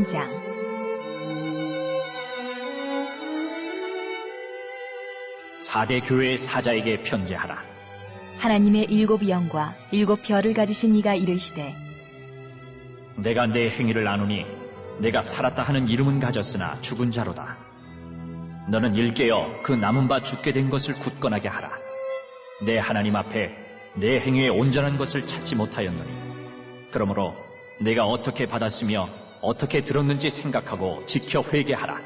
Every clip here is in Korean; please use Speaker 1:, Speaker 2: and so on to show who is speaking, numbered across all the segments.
Speaker 1: 3장
Speaker 2: 사대 교회의 사자에게 편지하라.
Speaker 1: 하나님의 7 영과 7 별을 가지신 이가 이르시되
Speaker 2: 내가 내 행위를 아노니 내가 살았다 하는 이름은 가졌으나 죽은 자로다. 너는 일깨어 그 남은 바 죽게 된 것을 굳건하게 하라. 내 하나님 앞에 내 행위에 온전한 것을 찾지 못하였노니 그러므로 내가 어떻게 받았으며 어떻게 들었는지 생각하고 지켜 회개하라.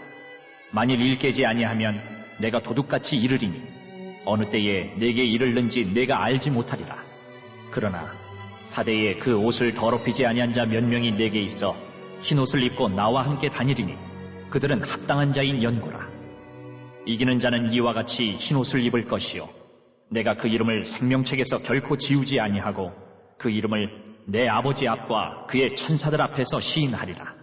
Speaker 2: 만일 일깨지 아니하면 내가 도둑같이 이르리니 어느 때에 내게 이르는지 내가 알지 못하리라. 그러나 사대에 그 옷을 더럽히지 아니한 자 몇 명이 내게 있어 흰 옷을 입고 나와 함께 다니리니 그들은 합당한 자인 연고라. 이기는 자는 이와 같이 흰 옷을 입을 것이요 내가 그 이름을 생명책에서 결코 지우지 아니하고 그 이름을 내 아버지 앞과 그의 천사들 앞에서 시인하리라.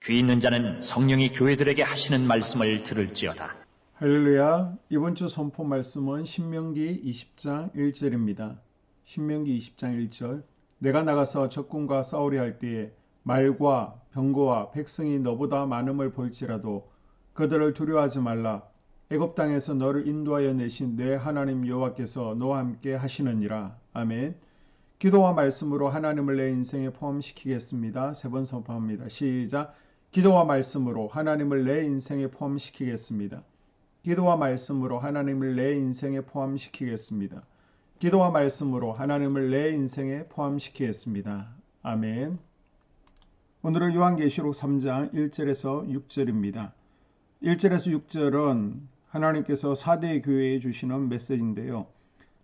Speaker 2: 귀 있는 자는 성령이 교회들에게 하시는 말씀을 들을지어다.
Speaker 3: 할렐루야. 이번 주 선포 말씀은 신명기 20장 1절입니다. 신명기 20장 1절. 내가 나가서 적군과 싸우려 할 때에 말과 병거와 백성이 너보다 많음을 볼지라도 그들을 두려워하지 말라. 애굽 땅에서 너를 인도하여 내신 내 하나님 여호와께서 너와 함께 하시느니라. 아멘. 기도와 말씀으로 하나님을 내 인생에 포함시키겠습니다. 3번 선포합니다. 시작. 기도와 말씀으로 하나님을 내 인생에 포함시키겠습니다. 기도와 말씀으로 하나님을 내 인생에 포함시키겠습니다. 기도와 말씀으로 하나님을 내 인생에 포함시키겠습니다. 아멘. 오늘은 요한계시록 3장 1절에서 6절입니다. 1절에서 6절은 하나님께서 사대 교회에 주시는 메시지인데요.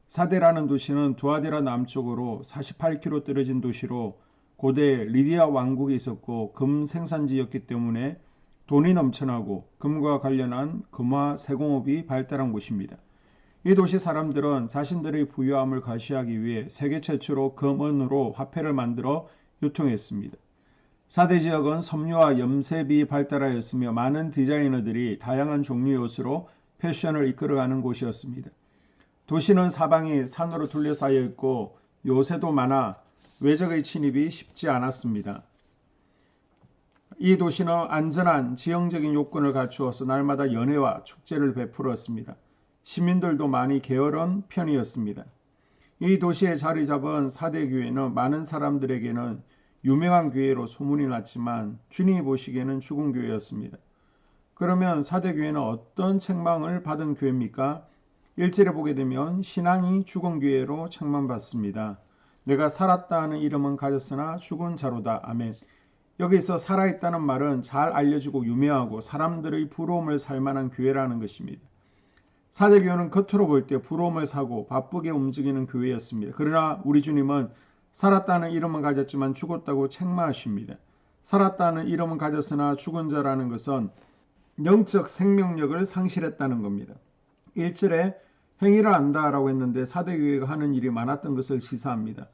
Speaker 3: 사대라는 도시는 두아디라 남쪽으로 48km 떨어진 도시로 고대 리디아 왕국이 있었고 금 생산지였기 때문에 돈이 넘쳐나고 금과 관련한 금화 세공업이 발달한 곳입니다. 이 도시 사람들은 자신들의 부유함을 과시하기 위해 세계 최초로 금은으로 화폐를 만들어 유통했습니다. 사대 지역은 섬유와 염색이 발달하였으며 많은 디자이너들이 다양한 종류의 옷으로 패션을 이끌어가는 곳이었습니다. 도시는 사방이 산으로 둘러싸여 있고 요새도 많아 외적의 침입이 쉽지 않았습니다. 이 도시는 안전한 지형적인 요건을 갖추어서 날마다 연회와 축제를 베풀었습니다. 시민들도 많이 게으른 편이었습니다. 이 도시에 자리 잡은 사대 교회는 많은 사람들에게는 유명한 교회로 소문이 났지만 주님이 보시기에는 죽은 교회였습니다. 그러면 사대 교회는 어떤 책망을 받은 교회입니까? 1절에 보게 되면 신앙이 죽은 교회로 책망받습니다. 내가 살았다 하는 이름은 가졌으나 죽은 자로다. 아멘. 여기서 살아있다는 말은 잘 알려지고 유명하고 사람들의 부러움을 살 만한 교회라는 것입니다. 사대 교회는 겉으로 볼 때 부러움을 사고 바쁘게 움직이는 교회였습니다. 그러나 우리 주님은 살았다는 이름은 가졌지만 죽었다고 책망하십니다. 살았다는 이름은 가졌으나 죽은 자라는 것은 영적 생명력을 상실했다는 겁니다. 1절에 행위를 안다라고 했는데 사대교회가 하는 일이 많았던 것을 시사합니다.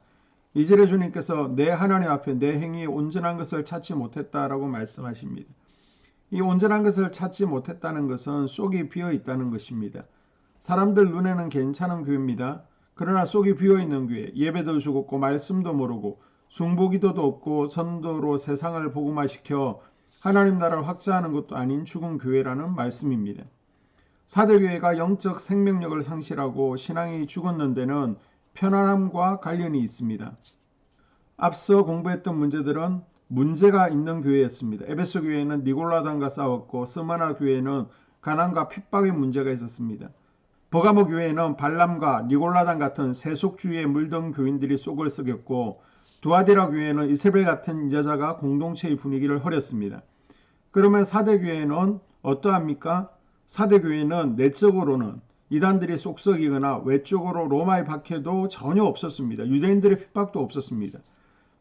Speaker 3: 2절에 주님께서 내 하나님 앞에 내 행위에 온전한 것을 찾지 못했다라고 말씀하십니다. 이 온전한 것을 찾지 못했다는 것은 속이 비어 있다는 것입니다. 사람들 눈에는 괜찮은 교회입니다. 그러나 속이 비어 있는 교회, 예배도 죽었고 말씀도 모르고 숭보기도도 없고 전도로 세상을 복음화시켜 하나님 나라를 확장하는 것도 아닌 죽은 교회라는 말씀입니다. 사대교회가 영적 생명력을 상실하고 신앙이 죽었는 데는 편안함과 관련이 있습니다. 앞서 공부했던 문제들은 문제가 있는 교회였습니다. 에베소 교회는 니골라당과 싸웠고 스마나 교회는 가난과 핍박의 문제가 있었습니다. 버가모 교회는 발람과 니골라당 같은 세속주의에 물든 교인들이 속을 썩였고 두아디라 교회는 이세벨 같은 여자가 공동체의 분위기를 흐렸습니다. 그러면 사대교회는 어떠합니까? 사대교회는 내적으로는 이단들이 쏙썩이거나 외적으로 로마의 박해도 전혀 없었습니다. 유대인들의 핍박도 없었습니다.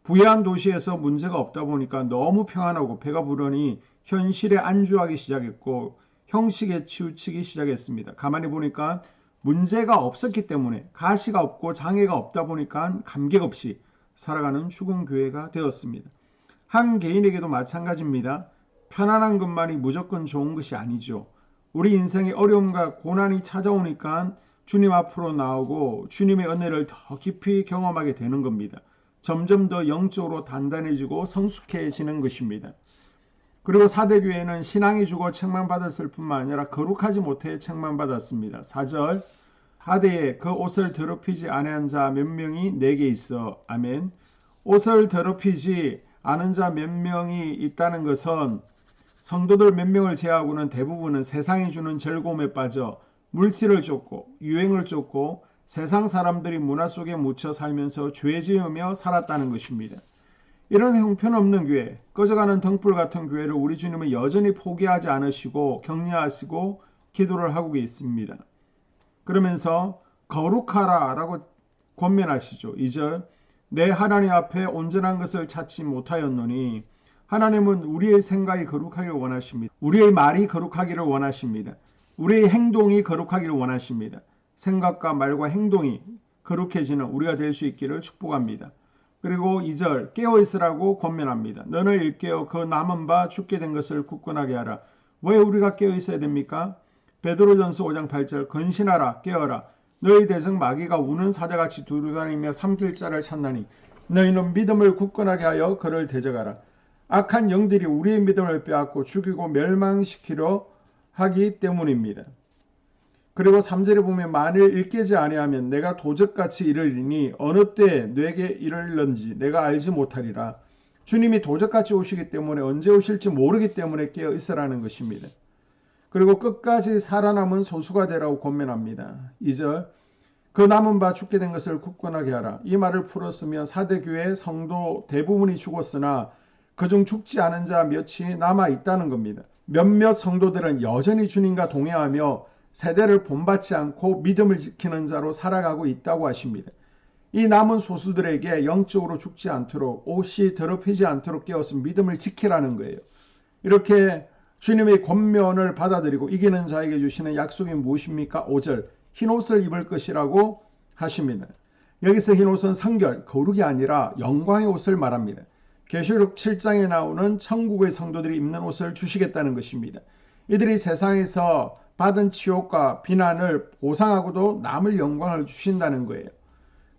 Speaker 3: 부유한 도시에서 문제가 없다 보니까 너무 평안하고 배가 부르니 현실에 안주하기 시작했고 형식에 치우치기 시작했습니다. 가만히 보니까 문제가 없었기 때문에 가시가 없고 장애가 없다 보니까 감격 없이 살아가는 죽은 교회가 되었습니다. 한 개인에게도 마찬가지입니다. 편안한 것만이 무조건 좋은 것이 아니죠. 우리 인생에 어려움과 고난이 찾아오니까 주님 앞으로 나오고 주님의 은혜를 더 깊이 경험하게 되는 겁니다. 점점 더 영적으로 단단해지고 성숙해지는 것입니다. 그리고 4대 교회는 신앙이 주고 책망받았을 뿐만 아니라 거룩하지 못해 책망받았습니다. 4절, 4대에 그 옷을 더럽히지 아니한 자 몇 명이 내게 있어. 아멘. 옷을 더럽히지 않은 자 몇 명이 있다는 것은 성도들 몇 명을 제외하고는 대부분은 세상이 주는 즐거움에 빠져 물질을 쫓고 유행을 쫓고 세상 사람들이 문화 속에 묻혀 살면서 죄 지으며 살았다는 것입니다. 이런 형편없는 교회, 꺼져가는 등불 같은 교회를 우리 주님은 여전히 포기하지 않으시고 격려하시고 기도를 하고 계십니다. 그러면서 거룩하라 라고 권면하시죠. 2절, 내 하나님 앞에 온전한 것을 찾지 못하였노니, 하나님은 우리의 생각이 거룩하기를 원하십니다. 우리의 말이 거룩하기를 원하십니다. 우리의 행동이 거룩하기를 원하십니다. 생각과 말과 행동이 거룩해지는 우리가 될 수 있기를 축복합니다. 그리고 2절, 깨어있으라고 권면합니다. 너를 일깨어 그 남은 바 죽게 된 것을 굳건하게 하라. 왜 우리가 깨어있어야 됩니까? 베드로전서 5장 8절, 건신하라, 깨어라. 너희 대적 마귀가 우는 사자같이 두루다니며 삼킬 자를 찾나니 너희는 믿음을 굳건하게 하여 그를 대적하라. 악한 영들이 우리의 믿음을 빼앗고 죽이고 멸망시키려 하기 때문입니다. 그리고 3절에 보면 만일 일깨지 아니하면 내가 도적같이 이르리니 어느 때 내게 이를는지 내가 알지 못하리라. 주님이 도적같이 오시기 때문에 언제 오실지 모르기 때문에 깨어 있으라는 것입니다. 그리고 끝까지 살아남은 소수가 되라고 권면합니다. 2절, 그 남은 바 죽게 된 것을 굳건하게 하라. 이 말을 풀었으면 4대 교회 성도 대부분이 죽었으나 그중 죽지 않은 자 몇이 남아있다는 겁니다. 몇몇 성도들은 여전히 주님과 동행하며 세대를 본받지 않고 믿음을 지키는 자로 살아가고 있다고 하십니다. 이 남은 소수들에게 영적으로 죽지 않도록 옷이 더럽히지 않도록 깨어서 믿음을 지키라는 거예요. 이렇게 주님의 권면을 받아들이고 이기는 자에게 주시는 약속이 무엇입니까? 5절, 흰옷을 입을 것이라고 하십니다. 여기서 흰옷은 성결, 거룩이 아니라 영광의 옷을 말합니다. 계시록 7장에 나오는 천국의 성도들이 입는 옷을 주시겠다는 것입니다. 이들이 세상에서 받은 치욕과 비난을 보상하고도 남을 영광을 주신다는 거예요.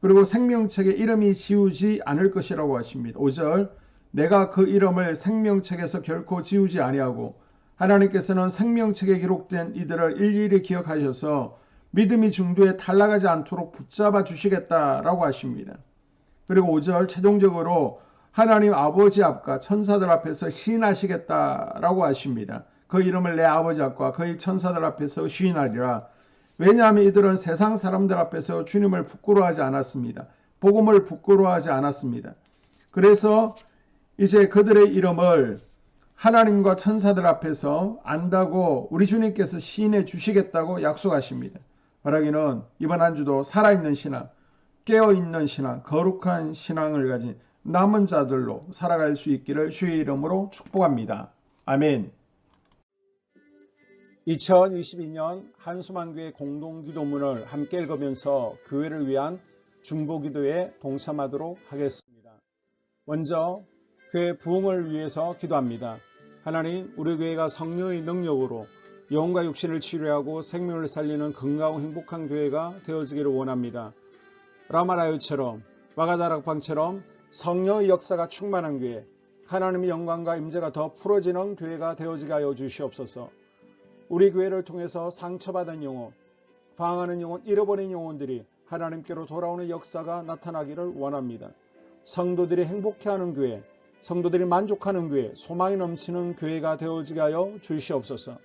Speaker 3: 그리고 생명책에 이름이 지우지 않을 것이라고 하십니다. 5절, 내가 그 이름을 생명책에서 결코 지우지 아니하고 하나님께서는 생명책에 기록된 이들을 일일이 기억하셔서 믿음이 중도에 탈락하지 않도록 붙잡아 주시겠다라고 하십니다. 그리고 5절, 최종적으로 하나님 아버지 앞과 천사들 앞에서 시인하시겠다라고 하십니다. 그 이름을 내 아버지 앞과 그의 천사들 앞에서 시인하리라. 왜냐하면 이들은 세상 사람들 앞에서 주님을 부끄러워하지 않았습니다. 복음을 부끄러워하지 않았습니다. 그래서 이제 그들의 이름을 하나님과 천사들 앞에서 안다고 우리 주님께서 시인해 주시겠다고 약속하십니다. 바라기는 이번 한 주도 살아있는 신앙, 깨어있는 신앙, 거룩한 신앙을 가진 남은 자들로 살아갈 수 있기를 주의 이름으로 축복합니다. 아멘. 2022년 한수만교회 공동기도문을 함께 읽으면서 교회를 위한 중보기도에 동참하도록 하겠습니다. 먼저 교회 부흥을 위해서 기도합니다. 하나님, 우리 교회가 성령의 능력으로 영혼과 육신을 치료하고 생명을 살리는 건강하고 행복한 교회가 되어지기를 원합니다. 라마라요처럼 와가다락방처럼 성령의 역사가 충만한 교회, 하나님의 영광과 임재가 더 풀어지는 교회가 되어지게 하여 주시옵소서. 우리 교회를 통해서 상처받은 영혼, 방황하는 영혼, 잃어버린 영혼들이 하나님께로 돌아오는 역사가 나타나기를 원합니다. 성도들이 행복해하는 교회, 성도들이 만족하는 교회, 소망이 넘치는 교회가 되어지게 하여 주시옵소서.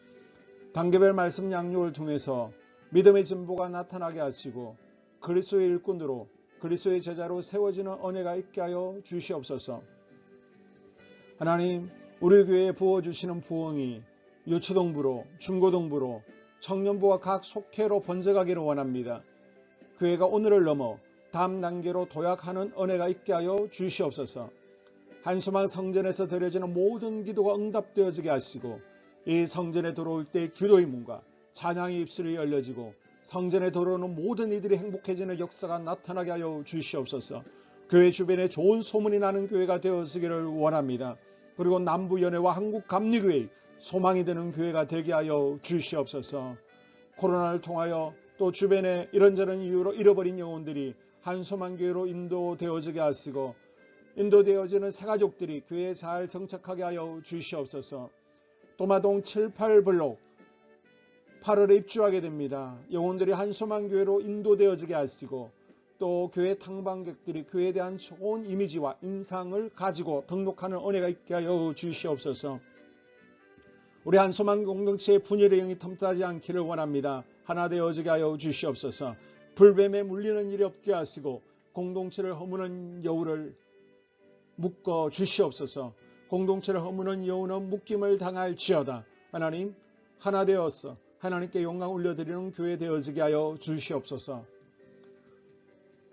Speaker 3: 단계별 말씀 양육을 통해서 믿음의 진보가 나타나게 하시고 그리스도의 일꾼으로 그리스도의 제자로 세워지는 은혜가 있게 하여 주시옵소서. 하나님, 우리 교회에 부어주시는 부흥이 유초동부로, 중고동부로, 청년부와 각 속회로 번져가기를 원합니다. 교회가 오늘을 넘어 다음 단계로 도약하는 은혜가 있게 하여 주시옵소서. 한수만 성전에서 드려지는 모든 기도가 응답되어지게 하시고 이 성전에 들어올 때 기도의 문과 찬양의 입술이 열려지고 성전에 들어오는 모든 이들이 행복해지는 역사가 나타나게 하여 주시옵소서. 교회 주변에 좋은 소문이 나는 교회가 되어지기를 원합니다. 그리고 남부연회와 한국감리교회 소망이 되는 교회가 되게 하여 주시옵소서. 코로나를 통하여 또 주변에 이런저런 이유로 잃어버린 영혼들이 한소만교회로 인도되어지게 하시고 인도되어지는 새가족들이 교회에 잘 정착하게 하여 주시옵소서. 도마동 7, 8블록 8월에 입주하게 됩니다. 영혼들이 한소망교회로 인도되어지게 하시고 또 교회 탕방객들이 교회에 대한 좋은 이미지와 인상을 가지고 등록하는 은혜가 있게 하여 주시옵소서. 우리 한소망 공동체의 분열의 영이 틈타지 않기를 원합니다. 하나 되어지게 하여 주시옵소서. 불뱀에 물리는 일이 없게 하시고 공동체를 허무는 여우를 묶어 주시옵소서. 공동체를 허무는 여우는 묶임을 당할지어다. 하나님, 하나 되어서 하나님께 영광 올려드리는 교회 되어지게 하여 주시옵소서.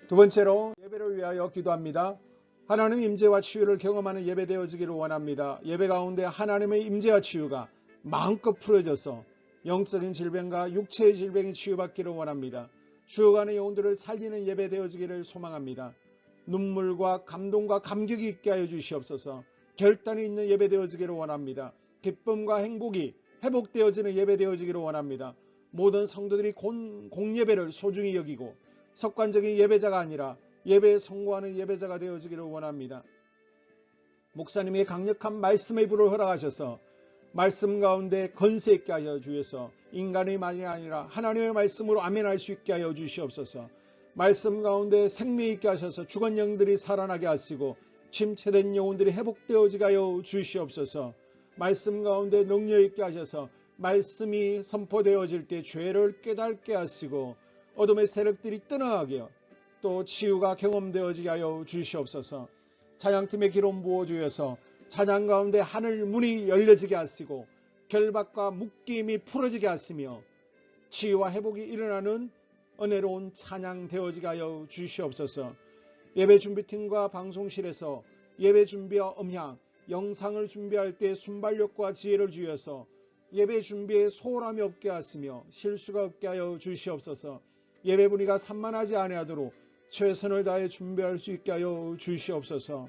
Speaker 3: 두 번째로 예배를 위하여 기도합니다. 하나님 임재와 치유를 경험하는 예배 되어지기를 원합니다. 예배 가운데 하나님의 임재와 치유가 마음껏 풀어져서 영적인 질병과 육체의 질병이 치유받기를 원합니다. 죽어가는 영혼들을 살리는 예배 되어지기를 소망합니다. 눈물과 감동과 감격이 있게 하여 주시옵소서. 결단이 있는 예배 되어지기를 원합니다. 기쁨과 행복이 회복되어지는 예배 되어지기를 원합니다. 모든 성도들이 공예배를 소중히 여기고 습관적인 예배자가 아니라 예배에 성공하는 예배자가 되어지기를 원합니다. 목사님이 강력한 말씀의 불을 허락하셔서 말씀 가운데 건세 있게 하여 주셔서 인간의 말이 아니라 하나님의 말씀으로 아멘할 수 있게 하여 주시옵소서. 말씀 가운데 생명 있게 하셔서 죽은 영들이 살아나게 하시고 침체된 영혼들이 회복되어지게 하여 주시옵소서. 말씀 가운데 능력 있게 하셔서 말씀이 선포되어질 때 죄를 깨닫게 하시고 어둠의 세력들이 떠나가게 또 치유가 경험되어지게 하여 주시옵소서. 찬양팀의 기름 부어주셔서 찬양 가운데 하늘 문이 열려지게 하시고 결박과 묶임이 풀어지게 하시며 치유와 회복이 일어나는 은혜로운 찬양 되어지게 하여 주시옵소서. 예배 준비팀과 방송실에서 예배 준비와 음향, 영상을 준비할 때 순발력과 지혜를 주셔서 예배 준비에 소홀함이 없게 하시며 실수가 없게 하여 주시옵소서. 예배 분위기가 산만하지 아니하도록 최선을 다해 준비할 수 있게 하여 주시옵소서.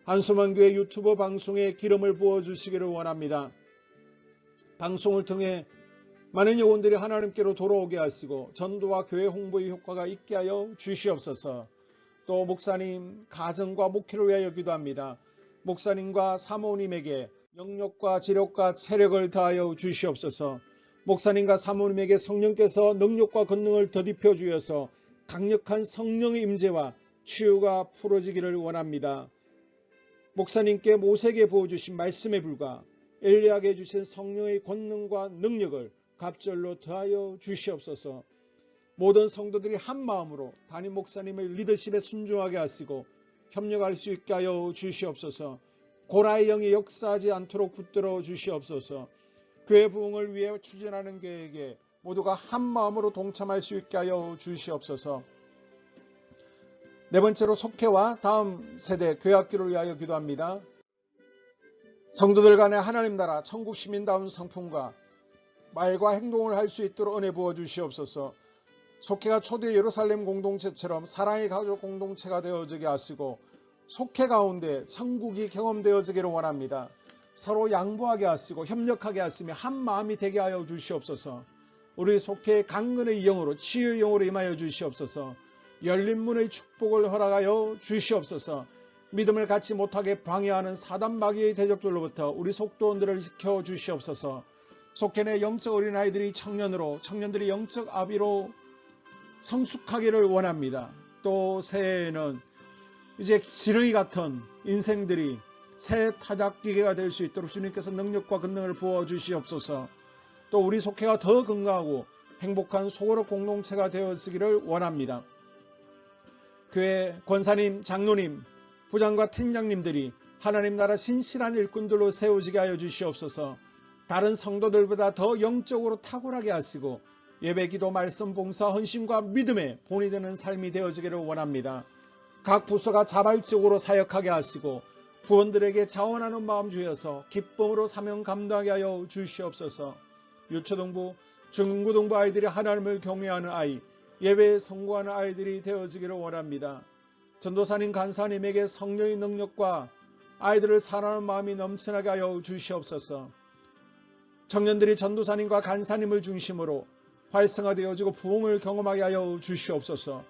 Speaker 3: 한소망교회 유튜브 방송에 기름을 부어주시기를 원합니다. 방송을 통해 많은 영혼들이 하나님께로 돌아오게 하시고 전도와 교회 홍보의 효과가 있게 하여 주시옵소서. 또 목사님 가정과 목회를 위하여 기도합니다. 목사님과 사모님에게 영력과 지력과 체력을 다하여 주시옵소서. 목사님과 사모님에게 성령께서 능력과 권능을 더딥혀 주셔서 강력한 성령의 임재와 치유가 풀어지기를 원합니다. 목사님께 모세에게 부어주신 말씀의 불과 엘리야에게 주신 성령의 권능과 능력을 갑절로 더하여 주시옵소서. 모든 성도들이 한 마음으로 담임 목사님의 리더십에 순종하게 하시고 협력할 수 있게 하여 주시옵소서. 고라의 영이 역사하지 않도록 붙들어 주시옵소서. 교회 부흥을 위해 추진하는 계획에 모두가 한 마음으로 동참할 수 있게 하여 주시옵소서. 네 번째로 속회와 다음 세대 교회학교를 위하여 기도합니다. 성도들 간의 하나님 나라 천국 시민다운 성품과 말과 행동을 할 수 있도록 은혜 부어 주시옵소서. 속회가 초대 예루살렘 공동체처럼 사랑의 가족 공동체가 되어지게 하시고 속회 가운데 천국이 경험되어지기를 원합니다. 서로 양보하게 하시고 협력하게 하시며 한 마음이 되게 하여 주시옵소서. 우리 속회의 강건의 영으로 치유의 영으로 임하여 주시옵소서. 열린 문의 축복을 허락하여 주시옵소서. 믿음을 갖지 못하게 방해하는 사단 마귀의 대적들로부터 우리 속도원들을 지켜 주시옵소서. 속회 내 영적 어린아이들이 청년들이 영적 아비로 성숙하기를 원합니다. 또 새해에는 이제 지렁이 같은 인생들이 새 타작기계가 될 수 있도록 주님께서 능력과 권능을 부어 주시옵소서. 또 우리 속회가 더 건강하고 행복한 소그룹 공동체가 되었기를 원합니다. 교회 권사님, 장로님, 부장과 팀장님들이 하나님 나라 신실한 일꾼들로 세워지게 하여 주시옵소서. 다른 성도들보다 더 영적으로 탁월하게 하시고 예배기도 말씀 봉사 헌신과 믿음에 본이 되는 삶이 되어지기를 원합니다. 각 부서가 자발적으로 사역하게 하시고 부원들에게 자원하는 마음 주셔서 기쁨으로 사명 감당하게 하여 주시옵소서. 유초등부, 중고등부 아이들이 하나님을 경외하는 아이, 예배에 성공하는 아이들이 되어지기를 원합니다. 전도사님, 간사님에게 성령의 능력과 아이들을 사랑하는 마음이 넘쳐나게 하여 주시옵소서. 청년들이 전도사님과 간사님을 중심으로 활성화되어지고 부흥을 경험하게 하여 주시옵소서.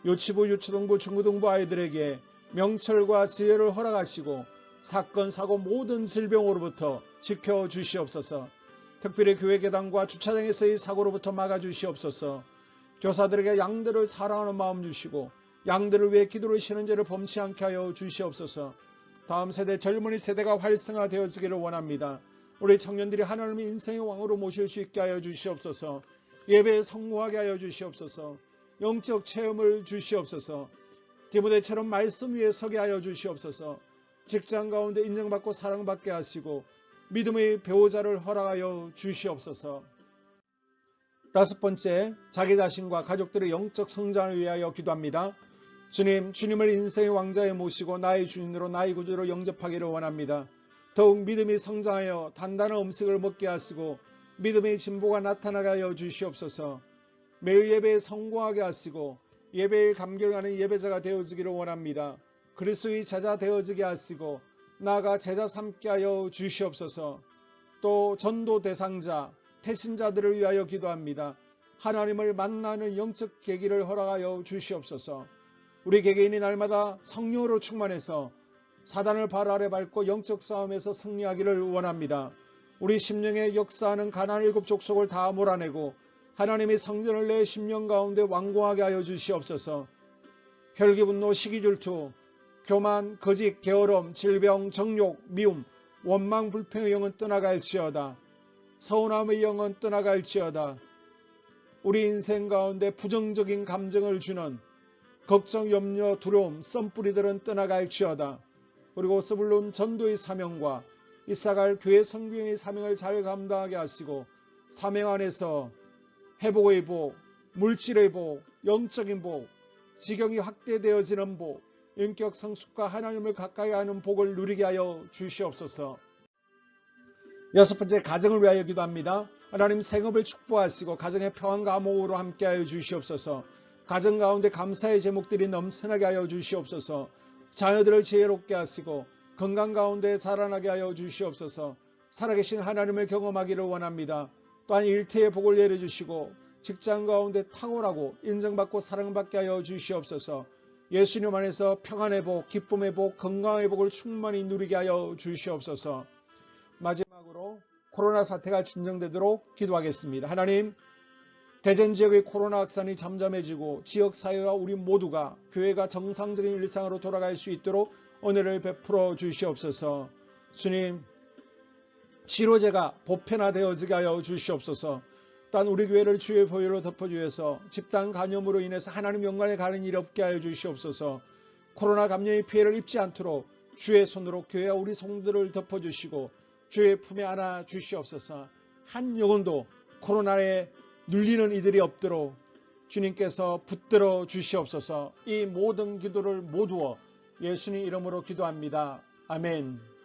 Speaker 3: 유치부, 유초등부, 중고등부 아이들에게 명철과 지혜를 허락하시고 사건, 사고 모든 질병으로부터 지켜주시옵소서. 특별히 교회 계단과 주차장에서의 사고로부터 막아주시옵소서. 교사들에게 양들을 사랑하는 마음 주시고 양들을 위해 기도를 쉬는 죄를 범치 않게 하여 주시옵소서. 다음 세대 젊은이 세대가 활성화되어지기를 원합니다. 우리 청년들이 하나님의 인생의 왕으로 모실 수 있게 하여 주시옵소서. 예배에 성공하게 하여 주시옵소서. 영적 체험을 주시옵소서. 디모데처럼 말씀 위에 서게 하여 주시옵소서. 직장 가운데 인정받고 사랑받게 하시고 믿음의 배우자를 허락하여 주시옵소서. 다섯 번째, 자기 자신과 가족들의 영적 성장을 위하여 기도합니다. 주님, 주님을 인생의 왕자에 모시고 나의 주인으로 나의 구주로 영접하기를 원합니다. 더욱 믿음이 성장하여 단단한 음식을 먹게 하시고 믿음의 진보가 나타나게 하여 주시옵소서. 매일 예배에 성공하게 하시고 예배에 감격하는 예배자가 되어지기를 원합니다. 그리스도의 제자 되어지게 하시고 나아가 제자 삼게 하여 주시옵소서. 또 전도 대상자, 태신자들을 위하여 기도합니다. 하나님을 만나는 영적 계기를 허락하여 주시옵소서. 우리 개개인이 날마다 성령으로 충만해서 사단을 발 아래 밟고 영적 싸움에서 승리하기를 원합니다. 우리 심령에 역사하는 가나안 일곱 족속을 다 몰아내고 하나님의 성전을 내 심령 가운데 완공하게 하여 주시옵소서. 혈기 분노 시기 질투 교만 거짓 게으름 질병 정욕 미움 원망 불평의 영은 떠나갈지어다. 서운함의 영은 떠나갈지어다. 우리 인생 가운데 부정적인 감정을 주는 걱정, 염려, 두려움, 썸뿌리들은 떠나갈지어다. 그리고 스불론 전도의 사명과 이사갈 교회 성경의 사명을 잘 감당하게 하시고 사명 안에서 회복의 복, 물질의 복, 영적인 복, 지경이 확대되어지는 복, 인격 성숙과 하나님을 가까이 하는 복을 누리게 하여 주시옵소서. 여섯 번째, 가정을 위하여 기도합니다. 하나님 생업을 축복하시고 가정의 평안과 화목으로 함께하여 주시옵소서. 가정 가운데 감사의 제목들이 넘쳐나게 하여 주시옵소서. 자녀들을 지혜롭게 하시고 건강 가운데 자라나게 하여 주시옵소서. 살아계신 하나님을 경험하기를 원합니다. 또한 일태의 복을 내려주시고 직장 가운데 탁월하고 인정받고 사랑받게 하여 주시옵소서. 예수님 안에서 평안의 복, 기쁨의 복, 건강의 복을 충만히 누리게 하여 주시옵소서. 마지막으로 코로나 사태가 진정되도록 기도하겠습니다. 하나님, 대전 지역의 코로나 확산이 잠잠해지고 지역사회와 우리 모두가 교회가 정상적인 일상으로 돌아갈 수 있도록 은혜를 베풀어 주시옵소서. 주님, 치료제가 보편화되어지게 하여 주시옵소서. 또한 우리 교회를 주의 보혈로 덮어주셔서 집단 감염으로 인해서 하나님 영광에 가는 일이 없게 하여 주시옵소서. 코로나 감염의 피해를 입지 않도록 주의 손으로 교회와 우리 성도들을 덮어주시고 주의 품에 안아 주시옵소서. 한 영혼도 코로나에 눌리는 이들이 없도록 주님께서 붙들어 주시옵소서. 이 모든 기도를 모두어 예수님 이름으로 기도합니다. 아멘.